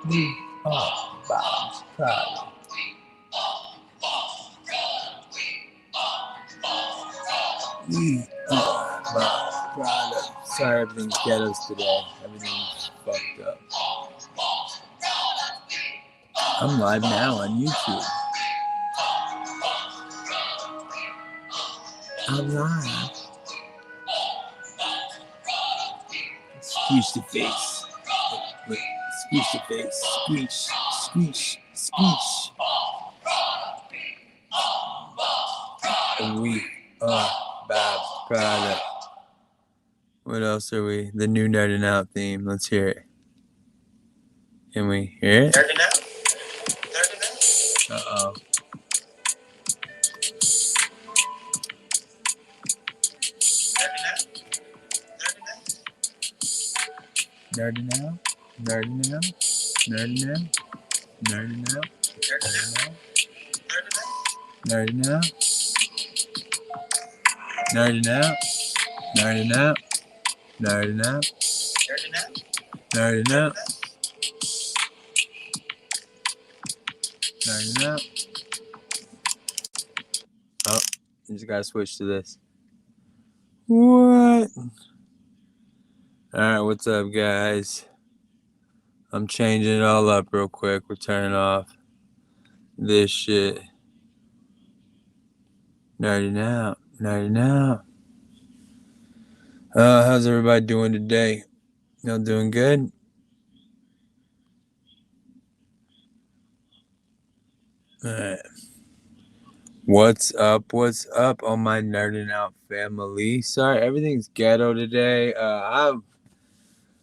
We are Bob's Pride. We are Bob's Pride. Sorry, everything's ghettos today. Everything's fucked up. I'm live now on YouTube. I'm live. Squeeze the face. Wait, squeeze the face. Squeeze, squeeze, squeeze. We are Bob's Pride. What else are we? The new NerdN OUT theme. Let's hear it. Can we hear it? NerdN OUT. NerdN OUT. Uh-oh. NerdN OUT. NerdN OUT. NerdN OUT. NerdN OUT. NerdN OUT. NerdN OUT. NerdN OUT. NerdN OUT. NerdN OUT. NerdN OUT. Oh, you just gotta switch to this. What? Alright, what's up, guys? I'm changing it all up real quick. We're turning off this shit. NerdN OUT. NerdN OUT. How's everybody doing today? Y'all doing good? Alright. What's up? What's up on my NerdN OUT family? Sorry, everything's ghetto today.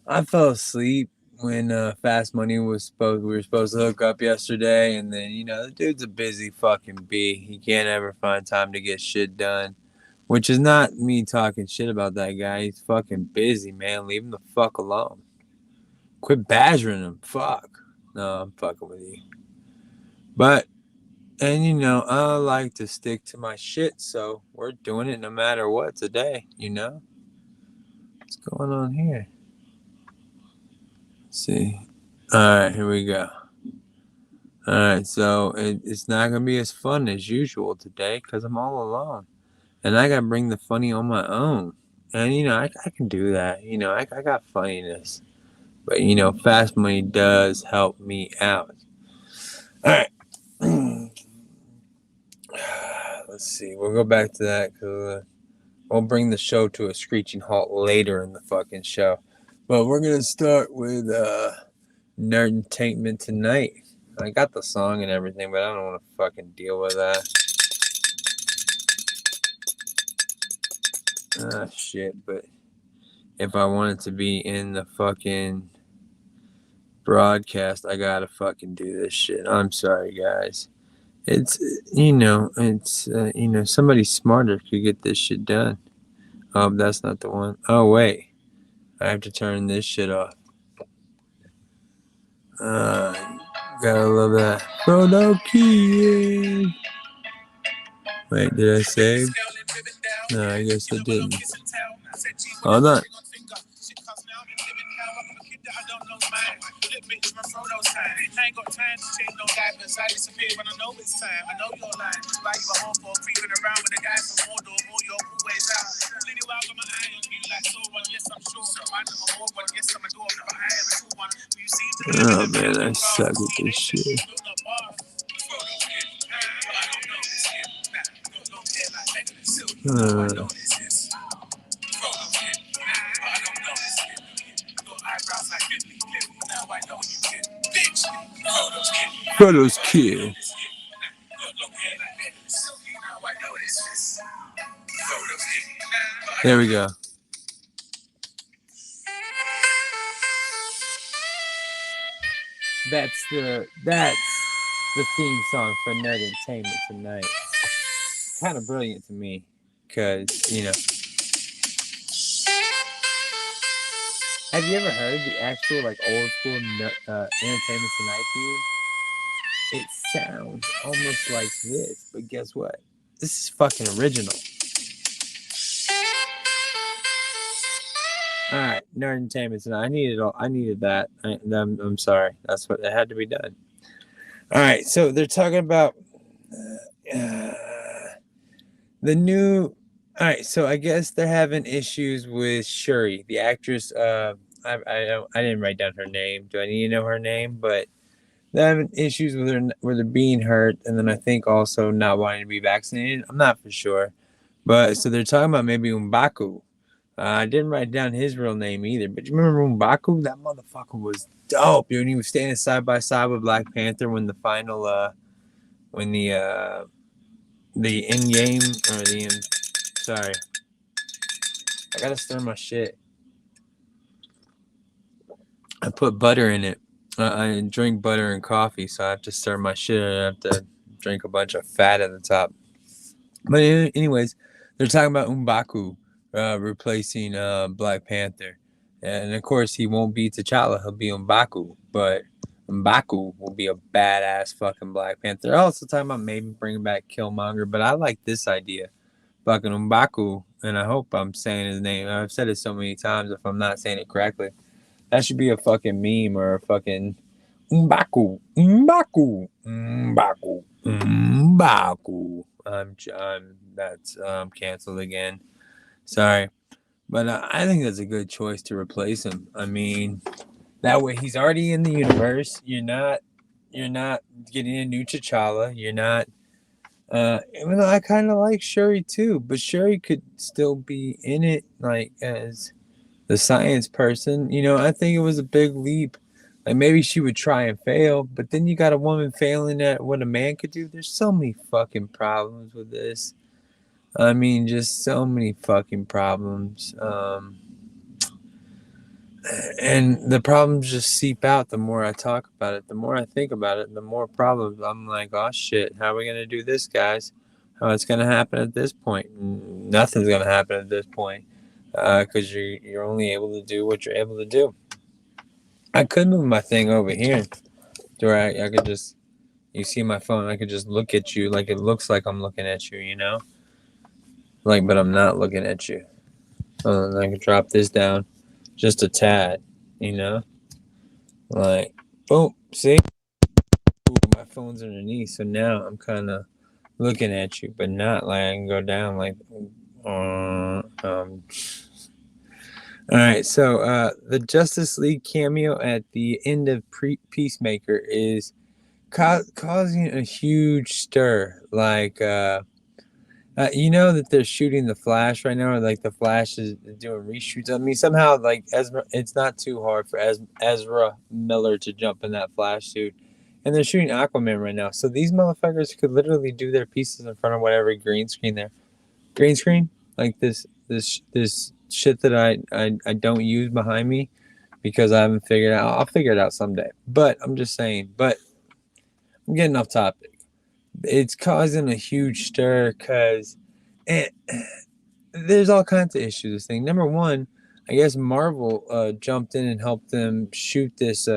I fell asleep when Fast Money we were supposed to hook up yesterday, and then the dude's a busy fucking bee. He can't ever find time to get shit done, which is not me talking shit about that guy. He's fucking busy, man. Leave him the fuck alone. Quit badgering him. Fuck. No, I'm fucking with you. But and I like to stick to my shit, so we're doing it no matter what today. What's going on here? See. Alright, here we go. Alright, so it's not going to be as fun as usual today because I'm all alone. And I got to bring the funny on my own. And, I can do that. I got funniness. But, Fast Money does help me out. Alright. Let's see. We'll go back to that because we'll bring the show to a screeching halt later in the fucking show. But we're going to start with Nerd-tainment tonight. I got the song and everything, but I don't want to fucking deal with that. Ah, shit. But if I want it to be in the fucking broadcast, I got to fucking do this shit. I'm sorry, guys. It's somebody smarter could get this shit done. Oh, that's not the one. Oh, wait. I have to turn this shit off. Gotta love that. Photo key. Wait, did I save? No, I guess I didn't. Hold on. I ain't got time to change no diapers. I disappear when I know it's time. I know you're lying. Why you at home for creeping around with a guy from Mordor? All your always out. Leading wild on my eye on you like so one. Yes, I'm sure. I know more one. Yes, I'm a dwarf, but I am a true one. You seem to be oh man, I suck with this shit. Photos kid. There we go. That's the theme song for Nerd-tainment tonight. Kind of brilliant to me, because have you ever heard the actual old school Entertainment Tonight theme? It sounds almost like this, but guess what? This is fucking original. All right, Nerd Entertainment tonight. I needed that. I'm sorry. That's what it had to be done. All right, so they're talking about uh, the new. All right, so I guess they're having issues with Shuri, the actress. I didn't write down her name. Do I need to know her name? But they're having issues with her where they're being hurt, and then I think also not wanting to be vaccinated. I'm not for sure, but so they're talking about maybe Umbaku. I didn't write down his real name either, but you remember M'Baku? That motherfucker was dope, dude. He was standing side by side with Black Panther when the final, when the in game or the in. Sorry, I gotta stir my shit. I put butter in it. I drink butter and coffee, so I have to stir my shit. I have to drink a bunch of fat at the top. But anyways, they're talking about M'Baku replacing Black Panther, and of course he won't be T'Challa. He'll be M'Baku, but M'Baku will be a badass fucking Black Panther. They're also talking about maybe bringing back Killmonger, but I like this idea, fucking M'Baku, and I hope I'm saying his name. I've said it so many times. If I'm not saying it correctly, that should be a fucking meme or a fucking M'Baku, M'Baku, M'Baku, M'Baku. That's canceled again. Sorry, but I think that's a good choice to replace him. I mean, that way he's already in the universe. You're not getting a new T'Challa. You're not. Even though I kind of like Shuri too, but Shuri could still be in it, like as the science person. I think it was a big leap. Like maybe she would try and fail, but then you got a woman failing at what a man could do. There's so many fucking problems with this. I mean, just so many fucking problems. And the problems just seep out the more I talk about it. The more I think about it, the more problems. I'm like, oh shit, how are we gonna do this, guys? How it's gonna happen at this point? Nothing's gonna happen at this point, because you're only able to do what you're able to do. I could move my thing over here to where I could just, you see my phone, I could just look at you like it looks like I'm looking at you. Like, but I'm not looking at you. I can drop this down just a tad, you know? Like, boom, see? Ooh, my phone's underneath, so now I'm kind of looking at you, but not like I can go down like, all right, so the Justice League cameo at the end of Peacemaker is causing a huge stir. Like, you know that they're shooting the Flash right now, or like the Flash is doing reshoots. I mean, somehow like it's not too hard for Ezra Miller to jump in that Flash suit, and they're shooting Aquaman right now. So these motherfuckers could literally do their pieces in front of whatever green screen there. Green screen, like this shit that I don't use behind me because I haven't figured it out. I'll figure it out someday. But I'm just saying. But I'm getting off topic. It's causing a huge stir because there's all kinds of issues with this thing. Number one, I guess Marvel jumped in and helped them shoot this.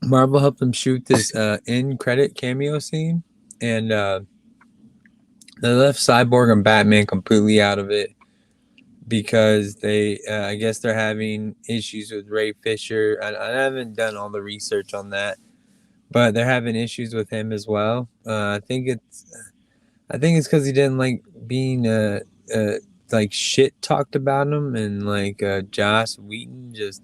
Marvel helped them shoot this end credit cameo scene, and they left Cyborg and Batman completely out of it because I guess they're having issues with Ray Fisher. I haven't done all the research on that, but they're having issues with him as well. I think it's because he didn't like being like shit talked about him, and like Joss Whedon just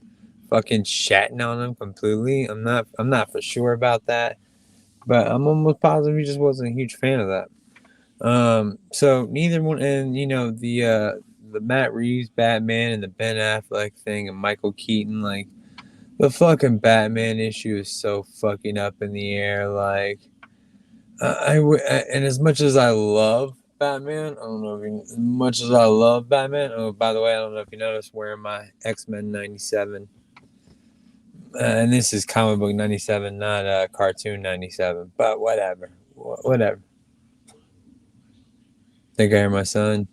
fucking shatting on him completely. I'm not for sure about that, but I'm almost positive he just wasn't a huge fan of that. So neither one, and the Matt Reeves Batman and the Ben Affleck thing and Michael Keaton, like the fucking Batman issue is so fucking up in the air. Like and as much as I love Batman, I don't know if you, as much as I love Batman. Oh, by the way, I don't know if you noticed wearing my X-Men '97, and this is comic book '97, not cartoon '97. But whatever, whatever. Think I hear my son.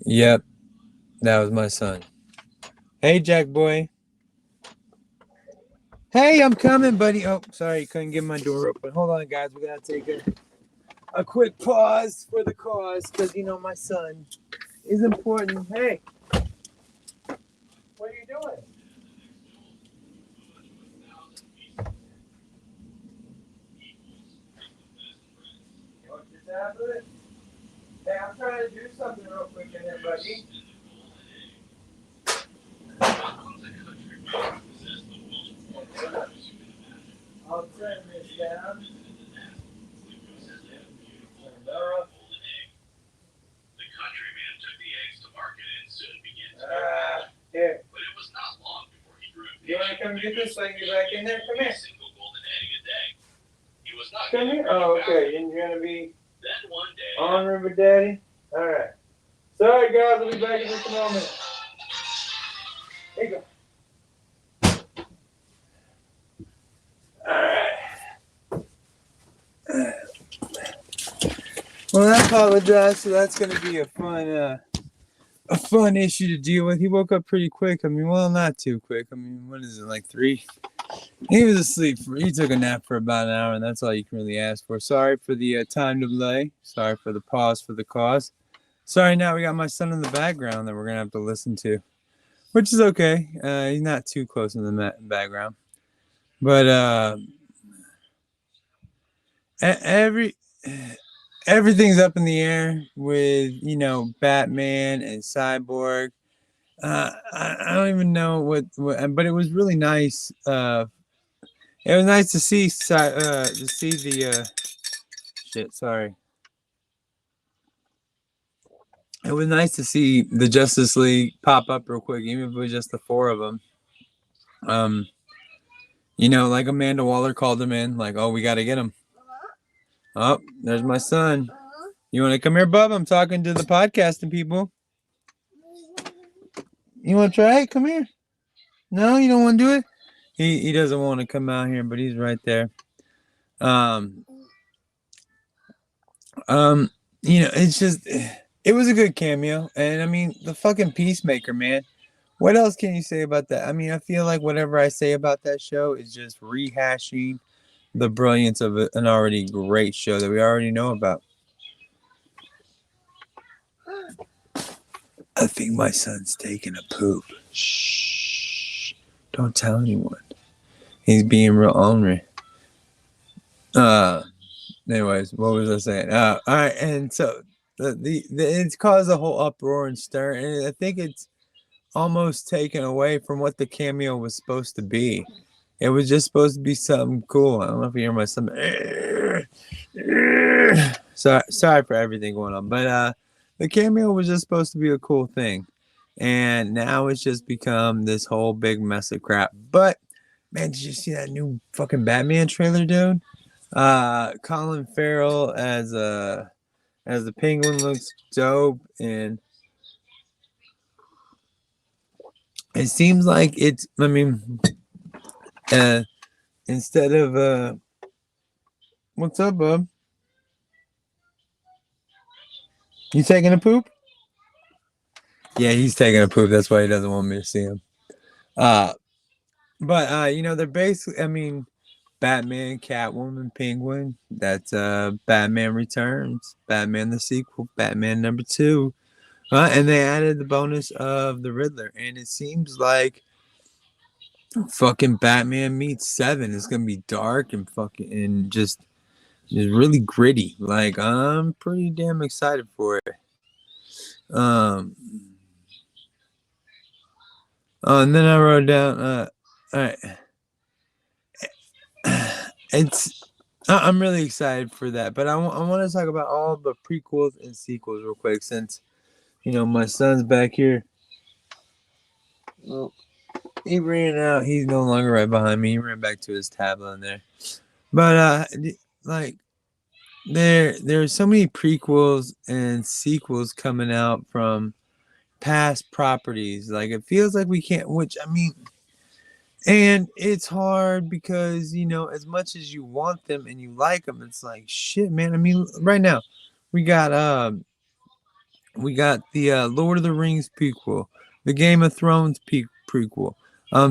Yep, that was my son. Hey, Jack boy. Hey, I'm coming, buddy. Oh, sorry, couldn't get my door open. Hold on, guys. We gotta take a quick pause for the cause because my son is important. Hey, what are you doing? You want your tablet? Hey, I'm trying to do something real quick in here, buddy. I'll turn this down. The countryman took the eggs to market and soon began to Here. But it was not long before he grew You want to come get this so I can get back in there? Come here. a single golden egg a day. He was not Come here. Oh, okay. And you're going to be Then one day, on River Daddy? All right. Sorry, guys. I'll be back in just a moment. Here you go. Well, I apologize. So that's going to be a fun issue to deal with. He woke up pretty quick. I mean, well, not too quick. I mean, what is it, like 3? He was asleep. He took a nap for about an hour, and that's all you can really ask for. Sorry for the time delay. Sorry for the pause for the cause. Sorry, now we got my son in the background that we're going to have to listen to, which is okay. He's not too close in the background. But everything's up in the air with, Batman and Cyborg. I don't even know what, but it was really nice. It was nice to see the shit. Sorry. It was nice to see the Justice League pop up real quick, even if it was just the 4 of them. Like Amanda Waller called him in, like, oh, we got to get him. Oh, there's my son. You want to come here, bub? I'm talking to the podcasting people. You want to try it? Come here. No, you don't want to do it? He doesn't want to come out here, but he's right there. It's just, it was a good cameo. And I mean, the fucking Peacemaker, man. What else can you say about that? I mean, I feel like whatever I say about that show is just rehashing the brilliance of an already great show that we already know about. I think my son's taking a poop. Shh. Don't tell anyone. He's being real ornery. Anyways, what was I saying? All right, and so it's caused a whole uproar and stir, and I think it's almost taken away from what the cameo was supposed to be. It was just supposed to be something cool. I don't know if you hear my son. Sorry for everything going on, but the cameo was just supposed to be a cool thing, and now it's just become this whole big mess of crap. But man, did you see that new fucking Batman trailer, dude? Colin Farrell as the Penguin looks dope, and it seems like it's. I mean, instead of what's up, bub? You taking a poop? Yeah, he's taking a poop. That's why he doesn't want me to see him. But they're basically. I mean, Batman, Catwoman, Penguin. That's Batman Returns, Batman the sequel, Batman number 2. And they added the bonus of the Riddler, and it seems like fucking Batman meets 7. It's gonna be dark and fucking and just really gritty. Like, I'm pretty damn excited for it. And then I wrote down. All right. I'm really excited for that, but I want to talk about all the prequels and sequels real quick, since my son's back here. Well, he ran out. He's no longer right behind me. He ran back to his tablet in there. But like, there's so many prequels and sequels coming out from past properties. Like, it feels like we can't. Which, I mean. And it's hard because, as much as you want them and you like them, it's like, shit, man. I mean, right now, we got the Lord of the Rings prequel, the Game of Thrones prequel,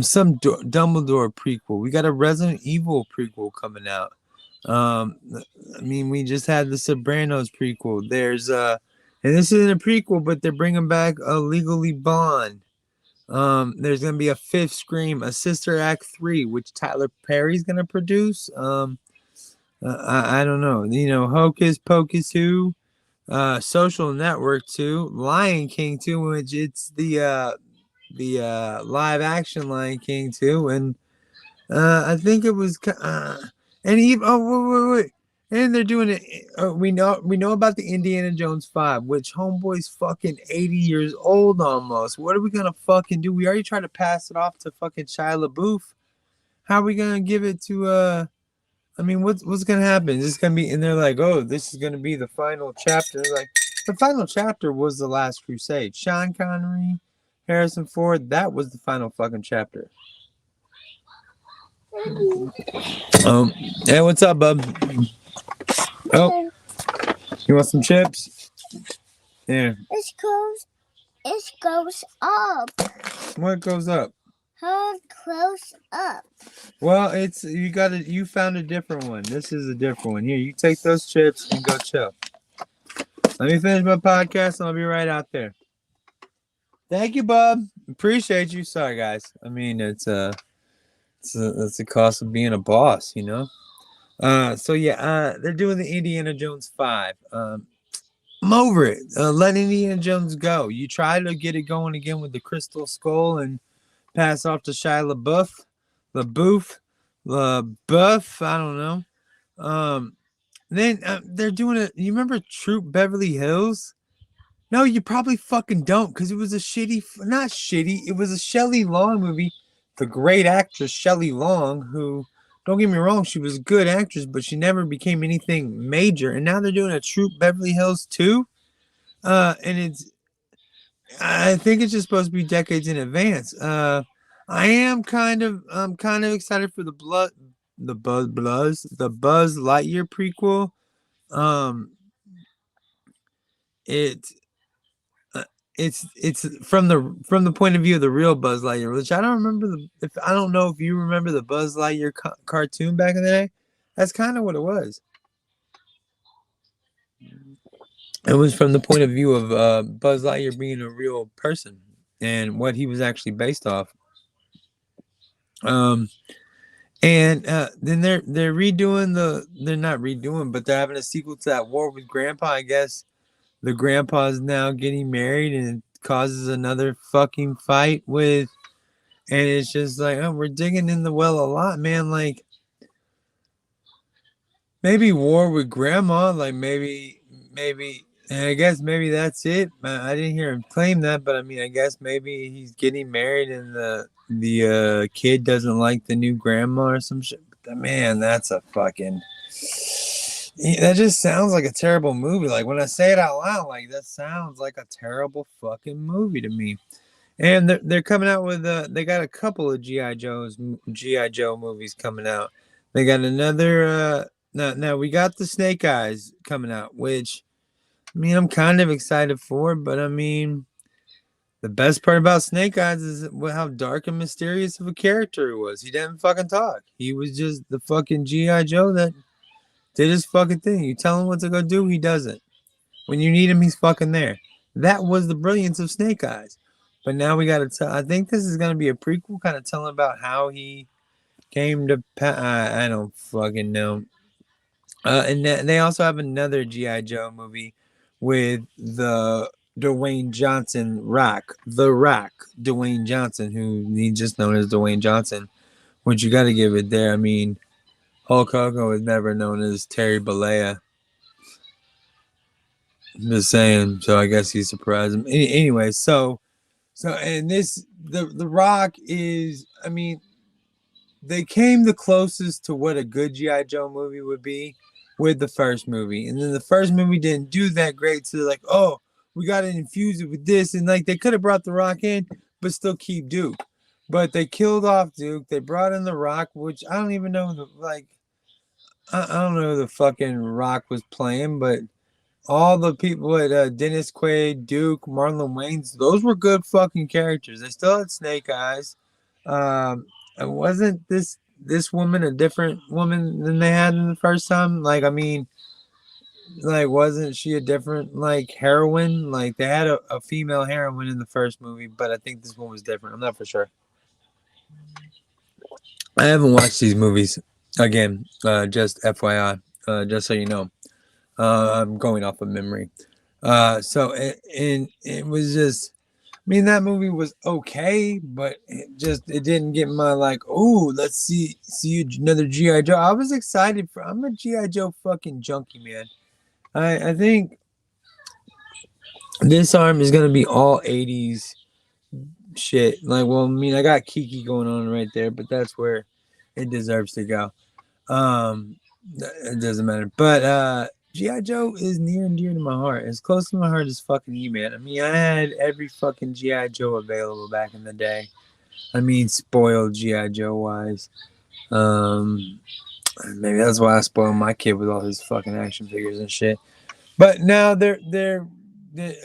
some Dumbledore prequel. We got a Resident Evil prequel coming out. I mean, we just had the Sopranos prequel. And this isn't a prequel, but they're bringing back a Legally Blonde. There's gonna be a fifth Scream, a Sister Act 3, which Tyler Perry's gonna produce. I don't know. Hocus Pocus 2, Social Network 2, Lion King 2, which it's the live action Lion King 2, and I think it was and even wait. And they're doing it. We know about the Indiana Jones 5, which homeboy's fucking 80 years old almost. What are we gonna fucking do? We already tried to pass it off to fucking Shia LaBeouf. How are we gonna give it to I mean, what's gonna happen? Is this gonna be? And they're like, oh, this is gonna be the final chapter. Like, the final chapter was The Last Crusade. Sean Connery, Harrison Ford. That was the final fucking chapter. Hey, what's up, bub? Oh, you want some chips? Yeah. It goes up. What goes up? How close up? Well, you found a different one. This is a different one. Here, you take those chips and go chill. Let me finish my podcast and I'll be right out there. Thank you, bub. Appreciate you. Sorry, guys. I mean, it's the cost of being a boss, So yeah, they're doing the Indiana Jones 5. I'm over it. Let Indiana Jones go. You try to get it going again with the Crystal Skull and pass off to Shia LaBeouf. I don't know. Then they're doing it. You remember Troop Beverly Hills? No, you probably fucking don't, because it was not shitty. It was a Shelley Long movie. The great actress Shelley Long, who, don't get me wrong, she was a good actress, but she never became anything major. And now they're doing a Troop Beverly Hills 2. And I think it's just supposed to be decades in advance. I'm kind of excited for the Buzz Lightyear prequel. It's from the point of view of the real Buzz Lightyear, which I don't remember. I don't know if you remember the Buzz Lightyear cartoon back in the day. That's kind of what it was. It was from the point of view of Buzz Lightyear being a real person and what he was actually based off. And then they're redoing they're not redoing, but they're having a sequel to that War with Grandpa. I guess the grandpa is now getting married and it causes another fucking fight and it's just like, oh, we're digging in the well a lot, man. Like, maybe War with Grandma, like maybe, and I guess maybe that's it. I didn't hear him claim that, but I mean, I guess maybe he's getting married and the kid doesn't like the new grandma or some shit. But man, that just sounds like a terrible movie. Like, when I say it out loud, like, that sounds like a terrible fucking movie to me. And they're coming out with they got a couple of G.I. Joe movies coming out. They got another now we got the Snake Eyes coming out, which, I mean, I'm kind of excited for, but I mean, the best part about Snake Eyes is how dark and mysterious of a character he was. He didn't fucking talk. He was just the fucking G.I. Joe that did his fucking thing. You tell him what to go do, he does it. When you need him, he's fucking there. That was the brilliance of Snake Eyes. But now we got to tell. I think this is going to be a prequel, kind of telling about how he came to. I don't fucking know. And they also have another G.I. Joe movie with the Dwayne Johnson Dwayne Johnson, who he's just known as Dwayne Johnson, which you got to give it there. I mean, Hulk Hogan was never known as Terry Bollea. I'm just saying. So I guess he surprised him. Anyway, so and the Rock is, I mean, they came the closest to what a good G.I. Joe movie would be with the first movie. And then the first movie didn't do that great. So they're like, oh, we got to infuse it with this. And like, they could have brought The Rock in, but still keep Duke. But they killed off Duke. They brought in The Rock, which I don't even know, I don't know who the fucking Rock was playing, but all the people at Dennis Quaid, Duke, Marlon Wayans, those were good fucking characters. They still had Snake Eyes. It wasn't this this woman a different woman than they had in the first time? Like, I mean, like, wasn't she a different, like, heroine? Like, they had a female heroine in the first movie, but I think this one was different. I'm not for sure. I haven't watched these movies. Again, just FYI, just so you know. I'm going off of memory. So it was just, I mean, that movie was okay, but it didn't get my, like, oh, let's see another G.I. Joe. I was excited I'm a G.I. Joe fucking junkie, man. I think this arm is gonna be all 80s shit. Like, well, I mean, I got Kiki going on right there, but that's where it deserves to go. It doesn't matter. But G.I. Joe is near and dear to my heart. As close to my heart as fucking E-Man. I mean, I had every fucking G.I. Joe available back in the day. I mean, spoiled G.I. Joe wise. Maybe that's why I spoiled my kid with all his fucking action figures and shit. But now they're and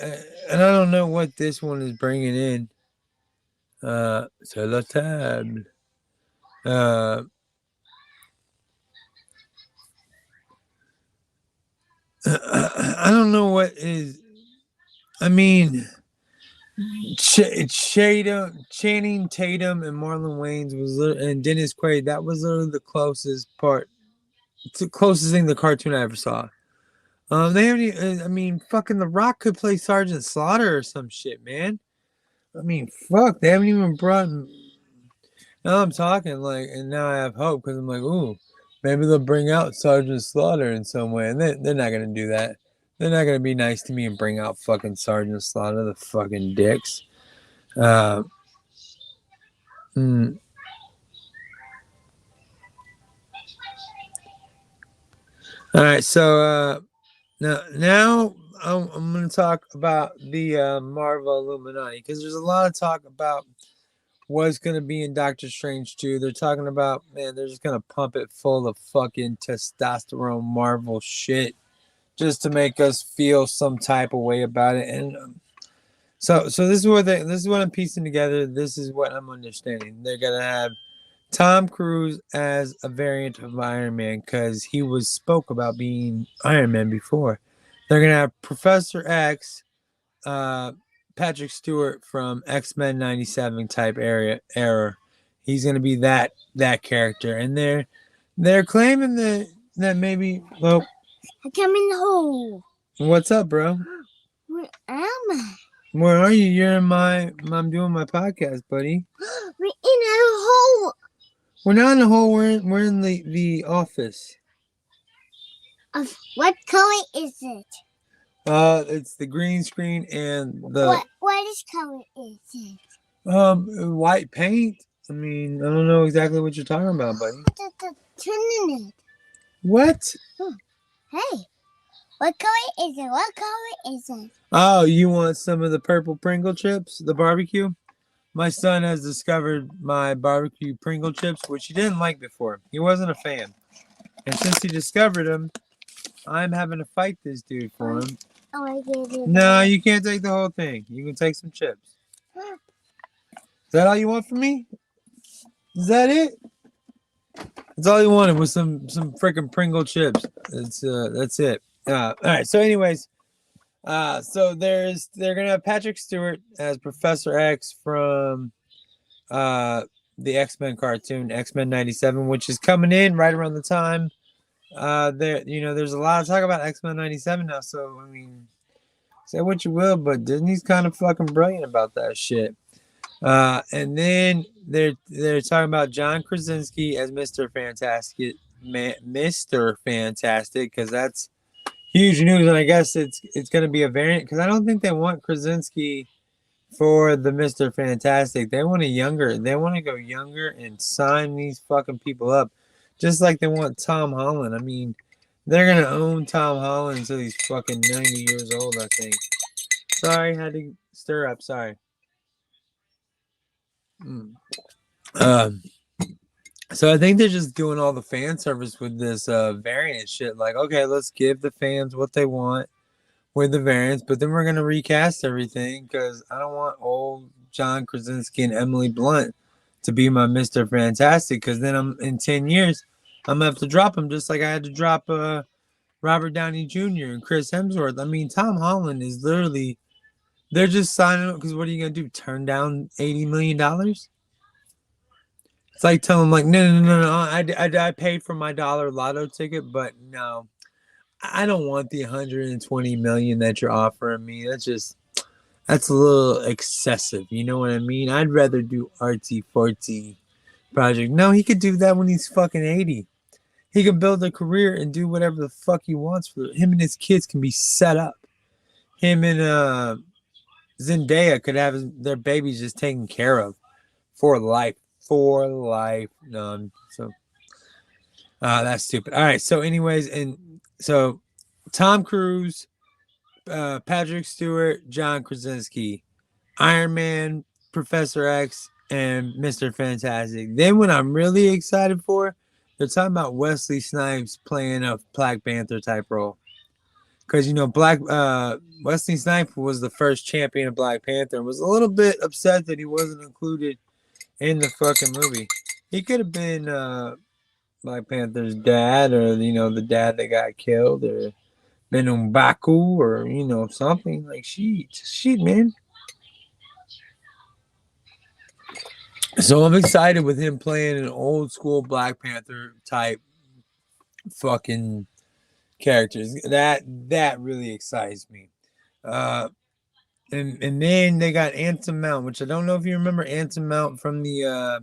I don't know what this one is bringing in. C'est la table. I don't know what is. I mean, Channing Tatum and Marlon Wayans and Dennis Quaid. That was literally the closest thing the cartoon I ever saw. They haven't. I mean, fucking The Rock could play Sergeant Slaughter or some shit, man. I mean, fuck, they haven't even brought. Now I'm talking like, and now I have hope because I'm like, ooh, maybe they'll bring out Sergeant Slaughter in some way, and they're not gonna do that. They're not gonna be nice to me and bring out fucking Sergeant Slaughter, the fucking dicks. All right, so now I'm gonna talk about the Marvel Illuminati because there's a lot of talk about what's gonna be in Doctor Strange 2. They're talking about, man, they're just gonna pump it full of fucking testosterone Marvel shit just to make us feel some type of way about it. And so this is what I'm piecing together. This is what I'm understanding. They're gonna have Tom Cruise as a variant of Iron Man because he spoke about being Iron Man before. They're gonna have Professor X, Patrick Stewart from X-Men 97 type era. He's gonna be that character, and they're claiming that maybe. Well, I come in the hole. what's up, bro? Where am I? Where are you? You're in I'm doing my podcast, buddy. We're in a hole. We're not in the hole. We're in the office. Of what color is it? It's the green screen and the what is color is it? white paint. I mean, I don't know exactly what you're talking about, buddy. Turning it. What? Hey, what color is it? What color is it? Oh, you want some of the purple Pringle chips, the barbecue? My son has discovered my barbecue Pringle chips, which he didn't like before. He wasn't a fan. And since he discovered them, I'm having to fight this dude for him. Oh, I get it. No, you can't take the whole thing. You can take some chips. Is that all you want from me? Is that it? That's all you wanted was some freaking Pringle chips. That's it. All right. So, anyways, so they're gonna have Patrick Stewart as Professor X from the X-Men cartoon, X-Men 97, which is coming in right around the time. There's a lot of talk about X-Men 97 now. So, I mean, say what you will, but Disney's kind of fucking brilliant about that shit. And then they're talking about John Krasinski as Mr. Fantastic, because that's huge news, and I guess it's going to be a variant because I don't think they want Krasinski for the Mr. Fantastic. They want They want to go younger and sign these fucking people up, just like they want Tom Holland. I mean, they're going to own Tom Holland until he's fucking 90 years old, I think. Sorry, had to stir up. Sorry. So I think they're just doing all the fan service with this variant shit. Like, okay, let's give the fans what they want with the variants, but then we're gonna recast everything because I don't want old John Krasinski and Emily Blunt to be my Mr. Fantastic, because then I'm in 10 years, I'm gonna have to drop him just like I had to drop Robert Downey Jr. and Chris Hemsworth. I mean, Tom Holland is literally, they're just signing up because what are you gonna do? Turn down $80 million? It's like telling them, like, no. I paid for my dollar lotto ticket, but no, I don't want the 120 million that you're offering me. That's a little excessive. You know what I mean? I'd rather do artsy fartsy project. No, he could do that when he's fucking 80. He can build a career and do whatever the fuck he wants for him, and his kids can be set up. Him and Zendaya could have their babies just taken care of for life. For life. None. So that's stupid. All right. So, anyways, and so Tom Cruise, Patrick Stewart, John Krasinski, Iron Man, Professor X, and Mr. Fantastic. Then what I'm really excited for, they're talking about Wesley Snipes playing a Black Panther type role. Because, you know, Wesley Snipes was the first champion of Black Panther and was a little bit upset that he wasn't included in the fucking movie. He could have been Black Panther's dad, or, you know, the dad that got killed, or been M'Baku, or, you know, something. Like, shit, man. So I'm excited with him playing an old school Black Panther type fucking characters. That really excites me. And then they got Anson Mount, which I don't know if you remember Anson Mount from the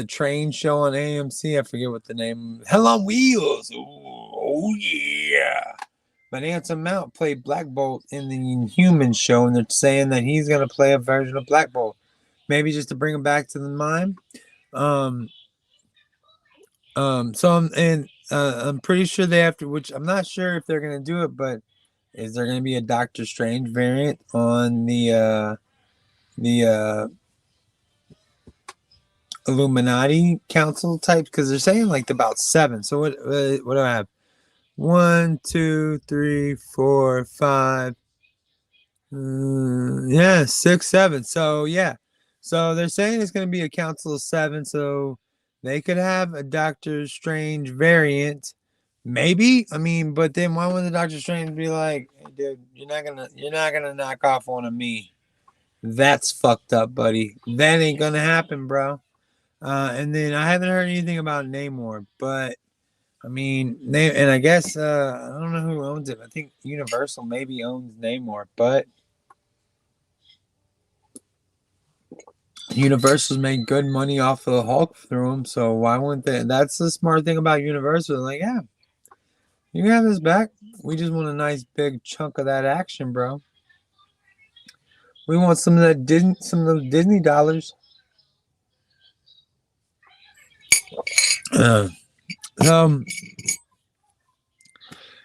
train show on AMC. I forget what the name. Hell on Wheels. Oh yeah. But Anson Mount played Black Bolt in the Inhumans show, and they're saying that he's gonna play a version of Black Bolt. Maybe just to bring him back to the mime. So I'm pretty sure they have to, which I'm not sure if they're gonna do it, but is there gonna be a Doctor Strange variant on the Illuminati Council type? Because they're saying like about 7. So what do I have? 1, 2, 3, 4, 5. Yeah, 6, 7. So yeah. So they're saying it's going to be a council of 7. So they could have a Doctor Strange variant, maybe. I mean, but then why wouldn't the Doctor Strange be like, hey, dude, you're not gonna knock off one of me? That's fucked up, buddy. That ain't gonna happen, bro. And then I haven't heard anything about Neymar, but I mean, and I guess I don't know who owns it. I think Universal maybe owns Neymar, but Universal's made good money off of the Hulk through him, so why wouldn't they? That's the smart thing about Universal. Like, yeah, you can have this back. We just want a nice big chunk of that action, bro. We want some of that some of those Disney dollars. And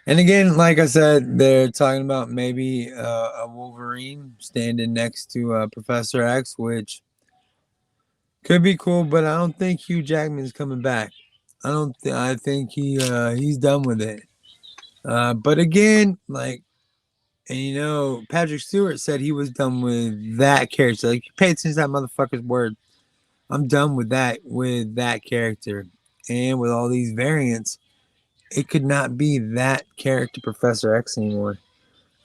again, like I said, they're talking about maybe a Wolverine standing next to Professor X, which could be cool, but I don't think Hugh Jackman's coming back. I think he's done with it. But again, like, and you know, Patrick Stewart said he was done with that character. Like, pay attention to that motherfucker's word. I'm done with that character, and with all these variants, it could not be that character, Professor X, anymore.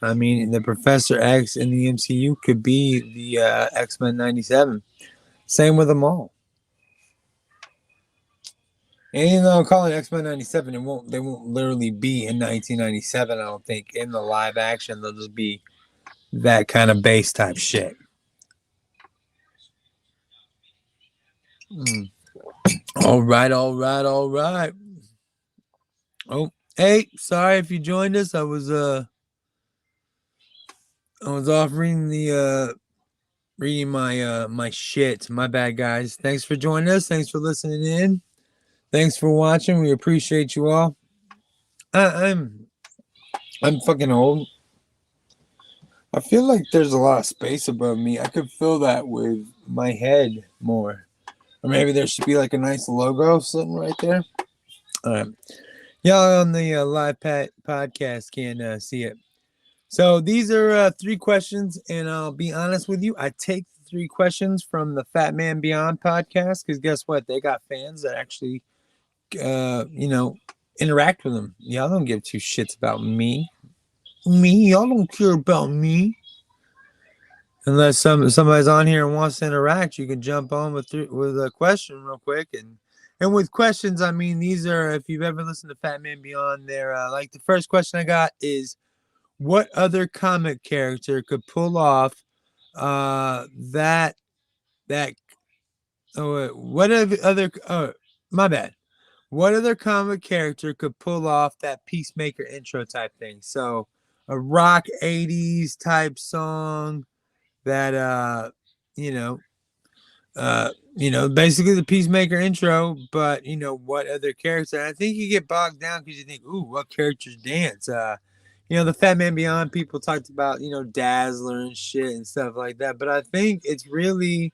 I mean, the Professor X in the MCU could be the X-Men 97. Same with them all. And even though I'm calling X-Men 97, they won't literally be in 1997, I don't think. In the live action, they'll just be that kind of base type shit. All right. Oh, hey, sorry if you joined us. I was off reading my shit. My bad, guys. Thanks for joining us. Thanks for listening in. Thanks for watching. We appreciate you all. I'm fucking old. I feel like there's a lot of space above me. I could fill that with my head more. Or maybe there should be like a nice logo sitting right there. All right. Y'all on the live podcast can see it. So these are 3 questions, and I'll be honest with you. I take the 3 questions from the Fat Man Beyond podcast. Because guess what? They got fans that actually, interact with them. Y'all don't give 2 shits about me. Y'all don't care about me. Unless somebody's on here and wants to interact, you can jump on with a question real quick. And with questions, I mean, these are, if you've ever listened to Fat Man Beyond, they're like the first question I got is, what other comic character could pull off that what other my bad. What other comic character could pull off that Peacemaker intro type thing? So a rock 80s type song that basically the Peacemaker intro, but what other character? And I think you get bogged down because you think, ooh, what characters dance? The Fat Man Beyond people talked about, Dazzler and shit and stuff like that. But I think it's really,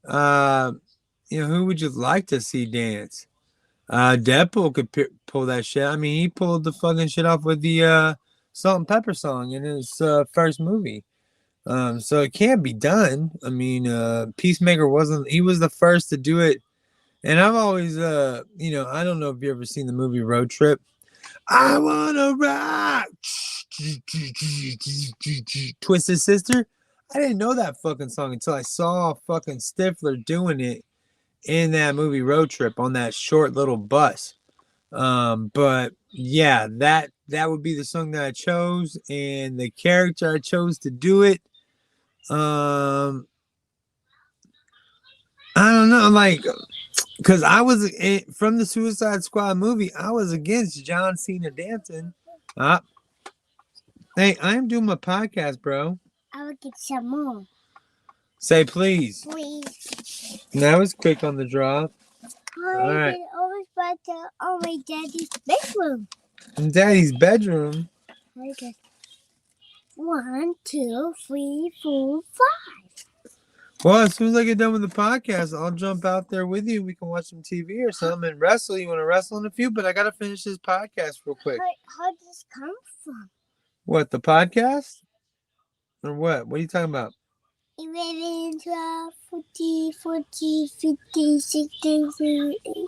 who would you like to see dance? Deadpool could pull that shit. I mean, he pulled the fucking shit off with the Salt and Pepper song in his first movie. So it can't be done. I mean, Peacemaker he was the first to do it. And I've always, I don't know if you ever seen the movie Road Trip. I wanna rock. Twisted Sister. I didn't know that fucking song until I saw fucking Stifler doing it in that movie Road Trip on that short little bus. But yeah, that would be the song that I chose, and the character I chose to do it. I don't know, like, because I was from the Suicide Squad movie, I was against John Cena dancing. Hey, I am doing my podcast, bro. I will get some more. Say please. Please. That was quick on the draw. All right. Always back to my daddy's bedroom. In Daddy's bedroom. Okay. 1, 2, 3, 4, 5. Well, as soon as I get done with the podcast, I'll jump out there with you. We can watch some TV or something and wrestle. You want to wrestle in a few? But I got to finish this podcast real quick. How did this come from? What, the podcast? Or what? What are you talking about? 11, 12, 14, 14, 15, 16, 17,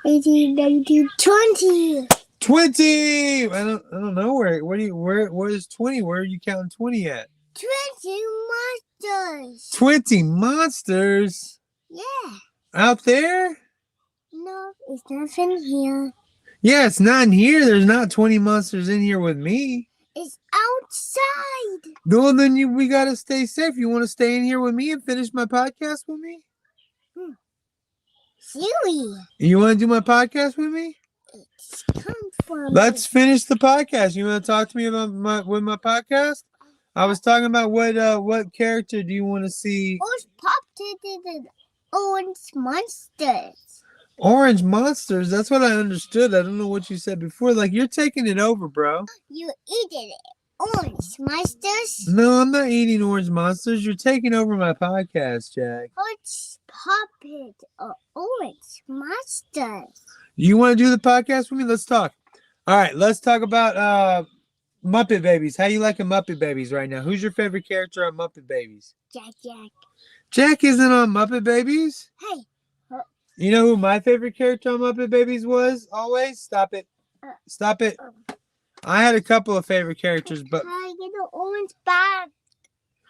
18, 19, 20. 20! I don't know where's 20? Where are you counting 20 at? 20 monsters. 20 monsters? Yeah. Out there? No, it's nothing here. Yeah, it's not in here. There's not 20 monsters in here with me. It's outside. No, then we gotta stay safe. You want to stay in here with me and finish my podcast with me? Silly. You want to do my podcast with me? It's come from. Let's finish the podcast. You want to talk to me about my podcast? I was talking about what character do you want to see? Orange popped into the orange monsters. Orange monsters? That's what I understood. I don't know what you said before. Like, you're taking it over, bro. You eating it. Orange monsters? No, I'm not eating orange monsters. You're taking over my podcast, Jack. Orange puppet or orange monsters. You want to do the podcast with me? Let's talk. All right, let's talk about Muppet Babies. How you liking Muppet Babies right now? Who's your favorite character on Muppet Babies? Jack. Jack isn't on Muppet Babies? Hey. You know who my favorite character on Muppet Babies was? Always? Stop it. Stop it. I had a couple of favorite characters, but... How do I get the orange back?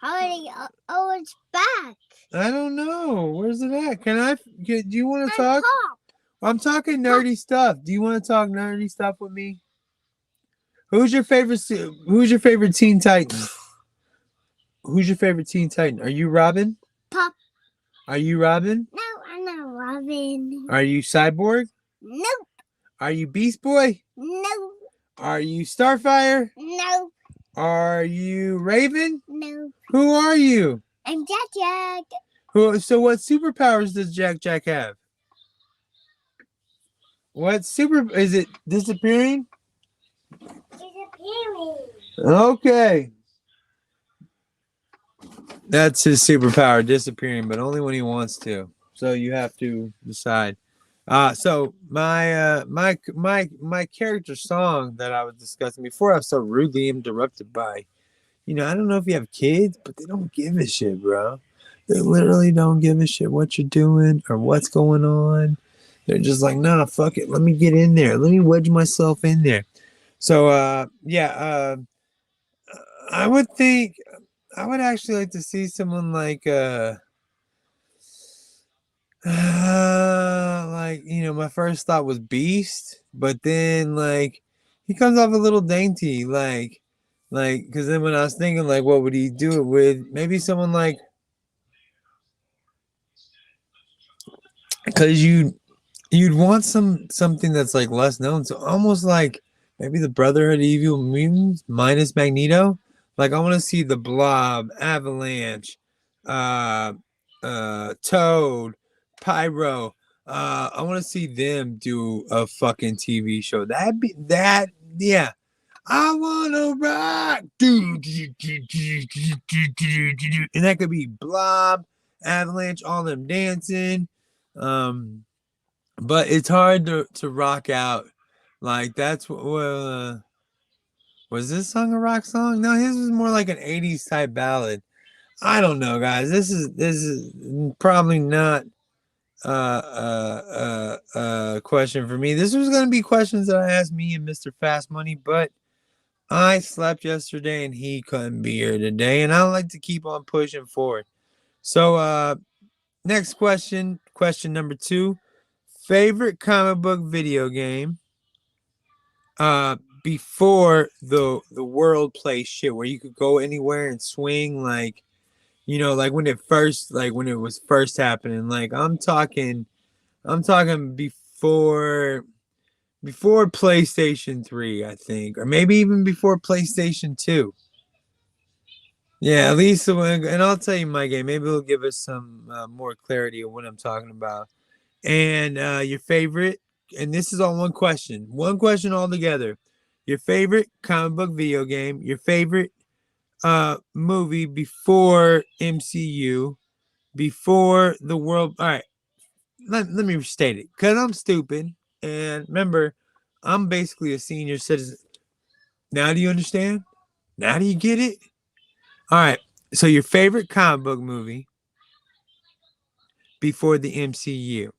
How do I get orange back? I don't know. Where's it at? Do you want to talk? Pop. I'm talking nerdy stuff. Do you want to talk nerdy stuff with me? Who's your favorite Teen Titan? Who's your favorite Teen Titan? Are you Robin? Pop. Are you Robin? No, I'm not Robin. Are you Cyborg? Nope. Are you Beast Boy? No. Are you Starfire? No. Are you Raven? No. Who are you? I'm Jack. So what superpowers does Jack have? Is it disappearing? Disappearing. Okay. That's his superpower, disappearing, but only when he wants to. So you have to decide. So my character song that I was discussing before, I was so rudely interrupted by, I don't know if you have kids, but they don't give a shit, bro. They literally don't give a shit what you're doing or what's going on. They're just like, nah, fuck it. Let me get in there. Let me wedge myself in there. So, I would think I would actually like to see someone like, my first thought was Beast, but then like he comes off a little dainty, because then when I was thinking like, what would he do it with? Maybe someone like, because you'd want something that's like less known, so almost like maybe the Brotherhood of Evil Mutants minus Magneto. Like I want to see the Blob, Avalanche, uh, Toad, Pyro. I want to see them do a fucking TV show. That'd be that. Yeah, I wanna rock, and that could be Blob, Avalanche, all them dancing. But it's hard to rock out. Like that's what. Was this song a rock song? No, his was more like an '80s type ballad. I don't know, guys. This is probably not question for me. This was gonna be questions that I asked me and Mr. Fast Money, but I slept yesterday and he couldn't be here today, and I like to keep on pushing forward. So next question number 2. Favorite comic book video game before the world play shit where you could go anywhere and swing, like like when it was first happening. Like I'm talking before PlayStation 3, I think, or maybe even before PlayStation 2. Yeah, at least, and I'll tell you my game. Maybe it'll give us some more clarity of what I'm talking about. And your favorite, and this is all one question altogether. Your favorite comic book video game, your favorite movie before MCU, before the world. All right, let me restate it, because I'm stupid. And remember, I'm basically a senior citizen. Now do you understand? Now do you get it? All right, so your favorite comic book movie before the MCU.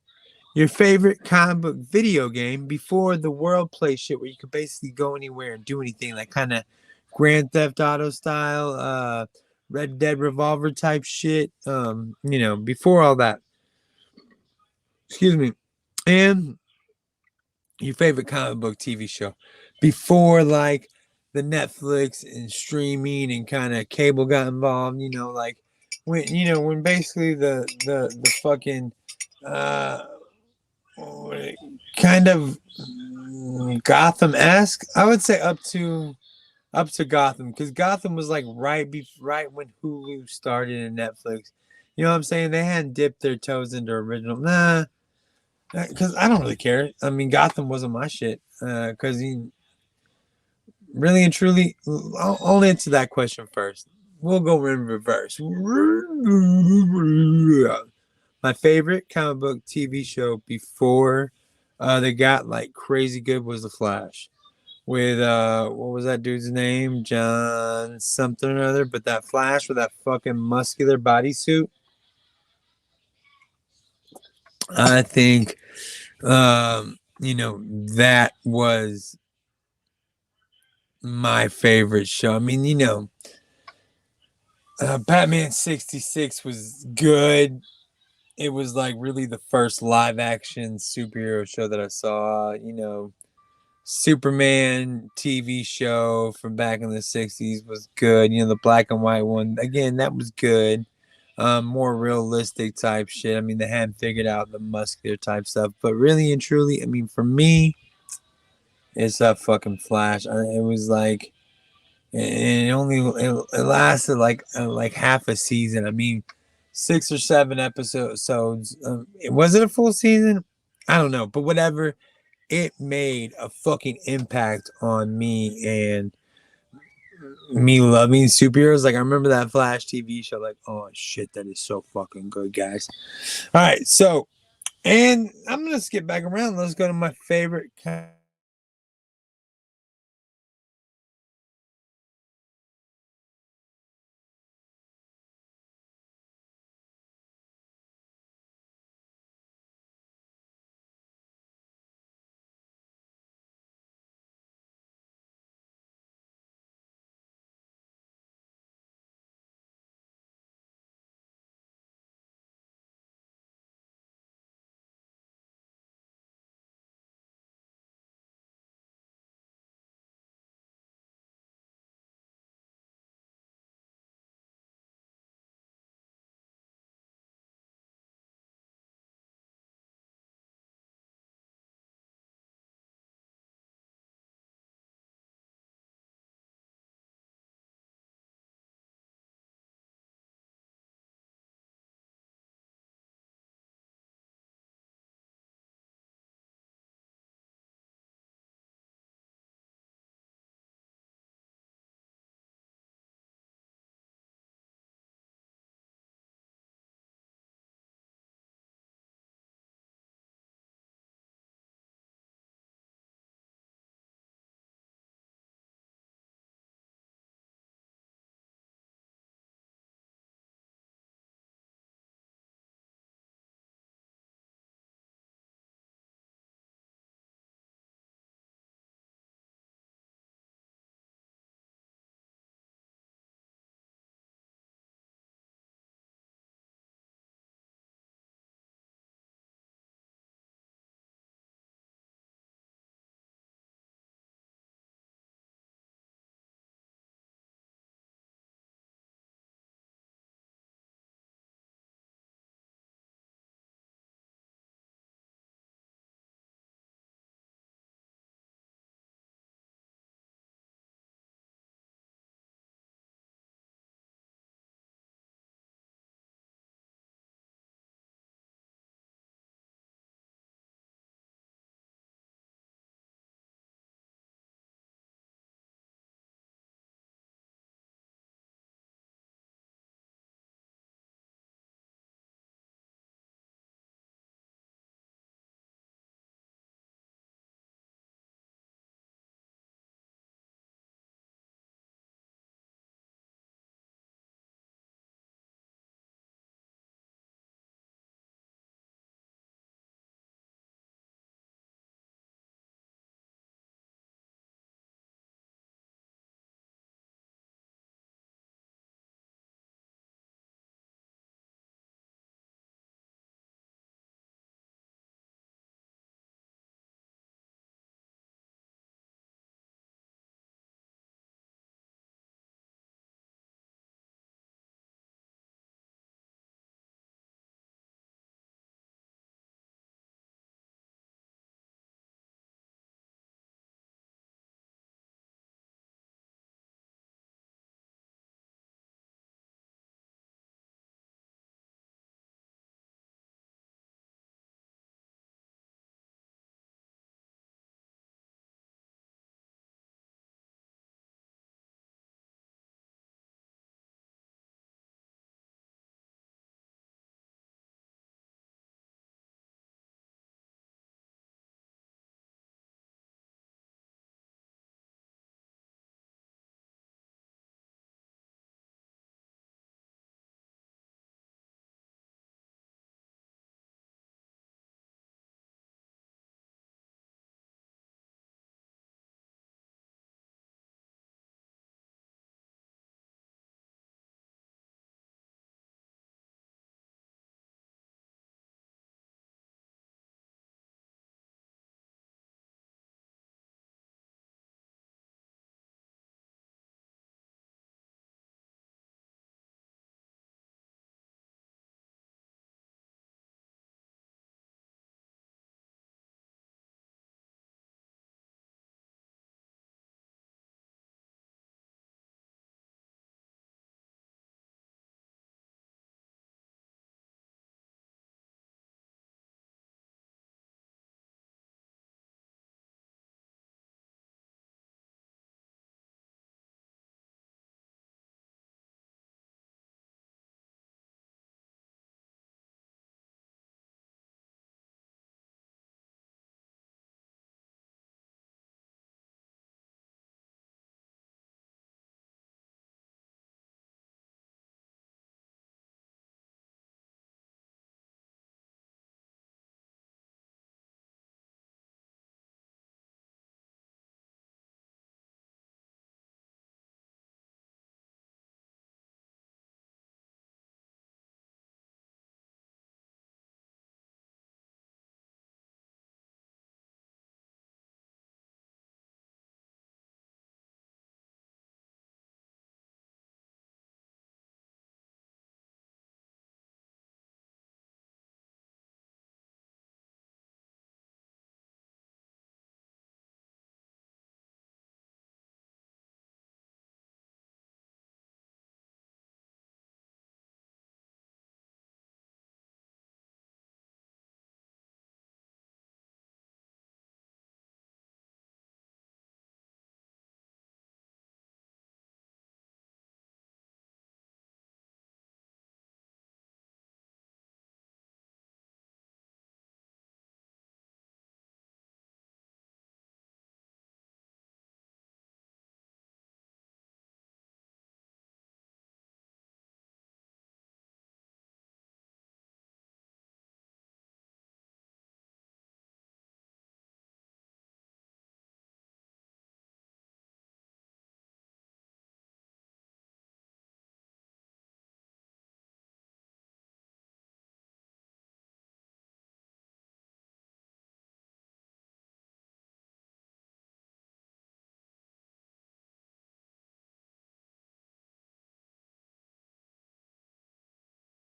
Your favorite comic book video game before the world play shit where you could basically go anywhere and do anything, like kind of Grand Theft Auto style, Red Dead Revolver type shit. Before all that. Excuse me. And your favorite comic book TV show before like the Netflix and streaming and kind of cable got involved, like when basically the fucking kind of Gotham-esque. I would say up to Gotham, because Gotham was like right when Hulu started and Netflix. You know what I'm saying? They hadn't dipped their toes into original. Nah, because I don't really care. I mean, Gotham wasn't my shit. Because really and truly, I'll answer that question first. We'll go in reverse. My favorite comic book TV show before they got like crazy good was The Flash. With what was that dude's name? John something or other. But that Flash with that fucking muscular bodysuit, I think that was my favorite show. I mean, Batman 66 was good. It was like really the first live action superhero show that I saw. Superman TV show from back in the 60s was good. The black and white one, again, that was good. More realistic type shit. I mean, they hadn't figured out the muscular type stuff, but really and truly, I mean, for me, it's that fucking Flash. It was like, and it lasted like half a season. I mean, 6 or 7 episodes. Was it a full season? I don't know, but whatever. It made a fucking impact on me and me loving superheroes. Like I remember that Flash TV show. Like, oh shit, that is so fucking good, guys. All right, so and I'm gonna skip back around. Let's go to my favorite